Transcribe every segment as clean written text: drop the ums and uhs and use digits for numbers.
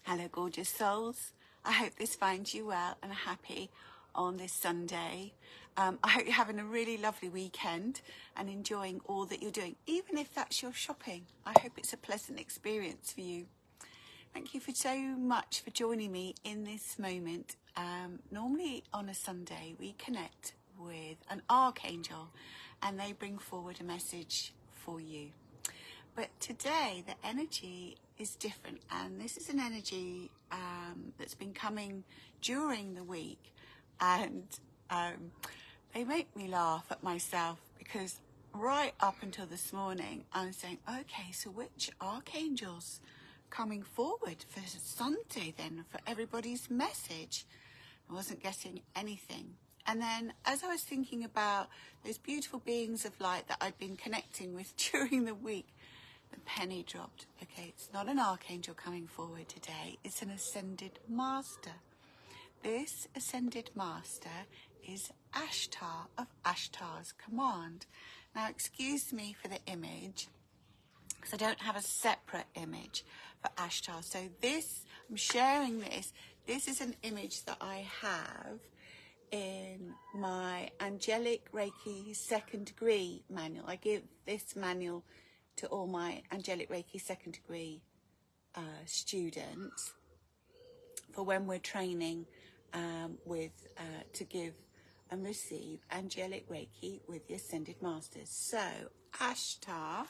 Hello, gorgeous souls. I hope this finds you well and happy on this Sunday. I hope you're having a really lovely weekend and enjoying all that you're doing, even if that's your shopping. I hope it's a pleasant experience for you. Thank you so much for joining me in this moment. Normally on a Sunday, we connect with an archangel and they bring forward a message for you. But today the energy is different, and this is an energy that's been coming during the week, and they make me laugh at myself because right up until this morning I was saying, okay, so which archangels coming forward for Sunday then, for everybody's message? I wasn't getting anything. And then as I was thinking about those beautiful beings of light that I'd been connecting with during the week, the penny dropped. Okay, it's not an archangel coming forward today, it's an ascended master. This ascended master is Ashtar of Ashtar's command. Now excuse me for the image, because I don't have a separate image for Ashtar. So this, I'm sharing this. This is an image that I have in my Angelic Reiki second degree manual. I give this manual to all my Angelic Reiki second degree students for when we're training to give and receive Angelic Reiki with the Ascended Masters. So Ashtar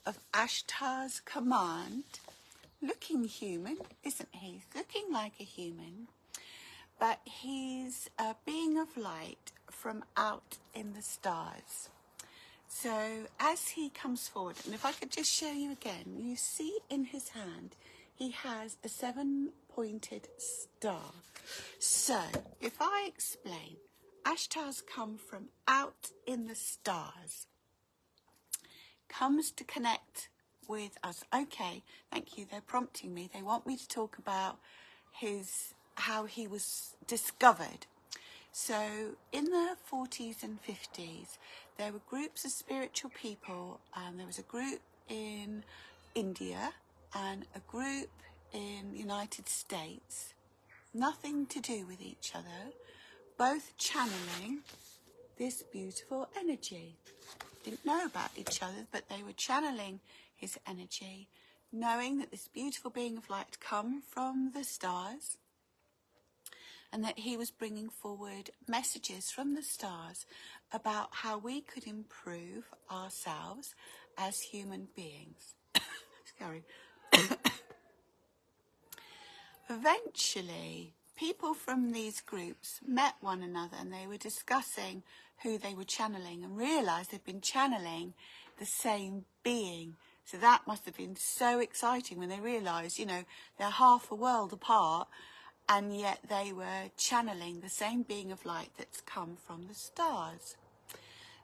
of Ashtar's command, looking human, isn't he? Looking like a human, but he's a being of light from out in the stars. So as he comes forward, and if I could just show you again, you see in his hand, he has a 7-pointed star. So if I explain, Ashtar's come from out in the stars, comes to connect with us. Okay, thank you. They're prompting me. They want me to talk about how he was discovered. So in the 40s and 50s, there were groups of spiritual people, and there was a group in India and a group in the United States, nothing to do with each other, both channeling this beautiful energy. Didn't know about each other, but they were channeling his energy, knowing that this beautiful being of light had come from the stars, and that he was bringing forward messages from the stars about how we could improve ourselves as human beings. Sorry. Eventually, people from these groups met one another and they were discussing who they were channeling and realised they'd been channeling the same being. So that must have been so exciting when they realised, they're half a world apart, and yet they were channeling the same being of light that's come from the stars.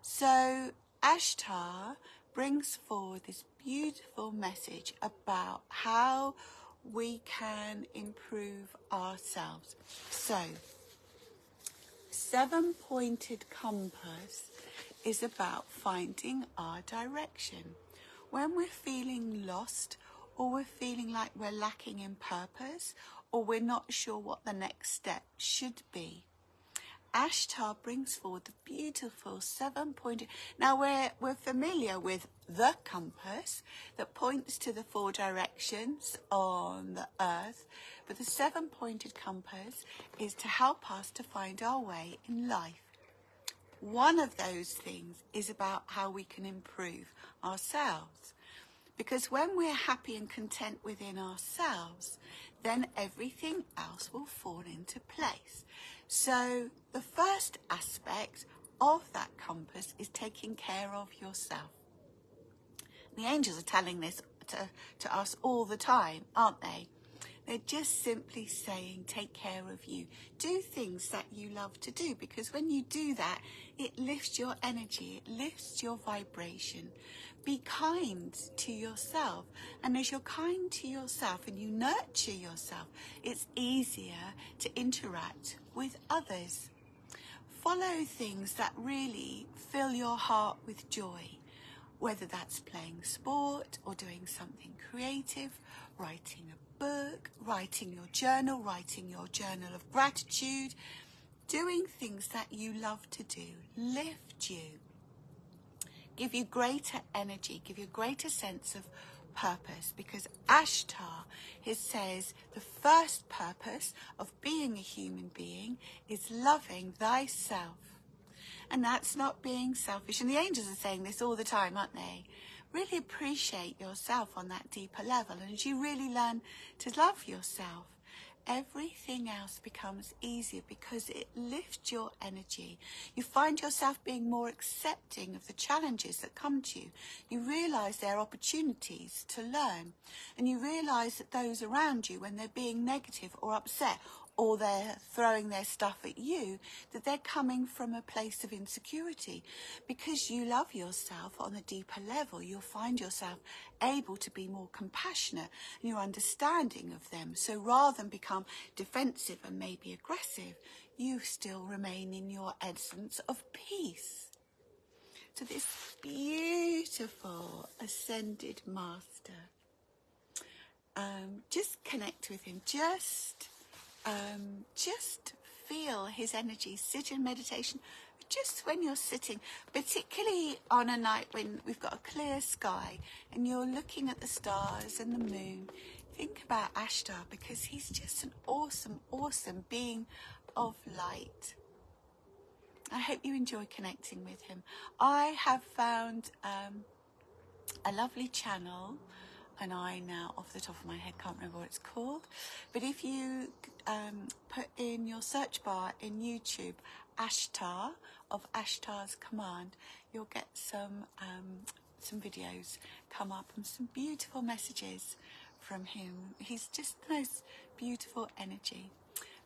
So Ashtar brings forward this beautiful message about how we can improve ourselves. So, 7-pointed compass is about finding our direction. When we're feeling lost, or we're feeling like we're lacking in purpose, or we're not sure what the next step should be, Ashtar brings forward the beautiful 7-pointed. Now we're familiar with the compass that points to the 4 directions on the earth, but the 7-pointed compass is to help us to find our way in life. One of those things is about how we can improve ourselves. Because when we're happy and content within ourselves, then everything else will fall into place. So the first aspect of that compass is taking care of yourself. The angels are telling this to us all the time, aren't they? They're just simply saying, take care of you. Do things that you love to do, because when you do that, it lifts your energy, it lifts your vibration. Be kind to yourself. And as you're kind to yourself and you nurture yourself, it's easier to interact with others. Follow things that really fill your heart with joy. whether that's playing sport or doing something creative, writing a book, writing your journal of gratitude, doing things that you love to do, lift you, give you greater energy, give you a greater sense of purpose, because Ashtar, it says the first purpose of being a human being is loving thyself. And that's not being selfish. And the angels are saying this all the time, aren't they? Really appreciate yourself on that deeper level. And as you really learn to love yourself, everything else becomes easier because it lifts your energy. You find yourself being more accepting of the challenges that come to you. You realise there are opportunities to learn. And you realise that those around you, when they're being negative or upset, or they're throwing their stuff at you, that they're coming from a place of insecurity. Because you love yourself on a deeper level, you'll find yourself able to be more compassionate in your understanding of them. So rather than become defensive and maybe aggressive, you still remain in your essence of peace. So this beautiful ascended master, just connect with him, just feel his energy, sit in meditation, just when you're sitting, particularly on a night when we've got a clear sky and you're looking at the stars and the moon. Think about Ashtar, because he's just an awesome being of light. I hope you enjoy connecting with him. I have found a lovely channel, and I now, off the top of my head, can't remember what it's called. But if you put in your search bar in YouTube, Ashtar, of Ashtar's Command, you'll get some videos come up and some beautiful messages from him. He's just the most beautiful energy.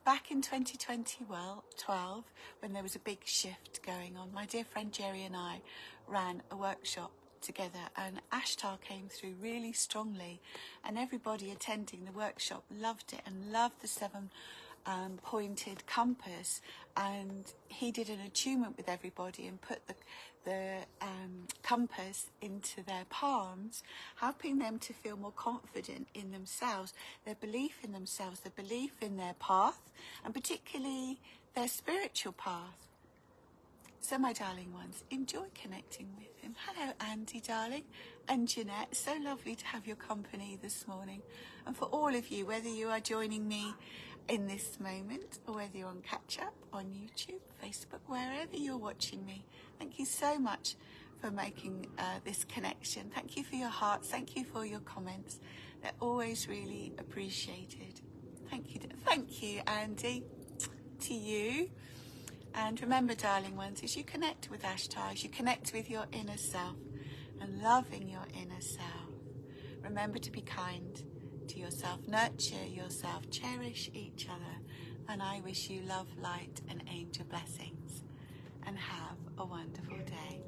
Back in 2012, when there was a big shift going on, my dear friend Jerry and I ran a workshop together, and Ashtar came through really strongly, and everybody attending the workshop loved it and loved the 7-pointed compass. And he did an attunement with everybody and put the compass into their palms, helping them to feel more confident in themselves, their belief in themselves, their belief in their path, and particularly their spiritual path. So my darling ones, enjoy connecting with him. Hello Andy darling, and Jeanette, so lovely to have your company this morning. And for all of you, whether you are joining me in this moment or whether you're on catch up on YouTube, Facebook, wherever you're watching me, thank you so much for making this connection. Thank you for your hearts, thank you for your comments. They're always really appreciated. Thank you Andy, to you. And remember, darling ones, as you connect with Ashtar, as you connect with your inner self and loving your inner self, remember to be kind to yourself, nurture yourself, cherish each other. And I wish you love, light and angel blessings. And have a wonderful day.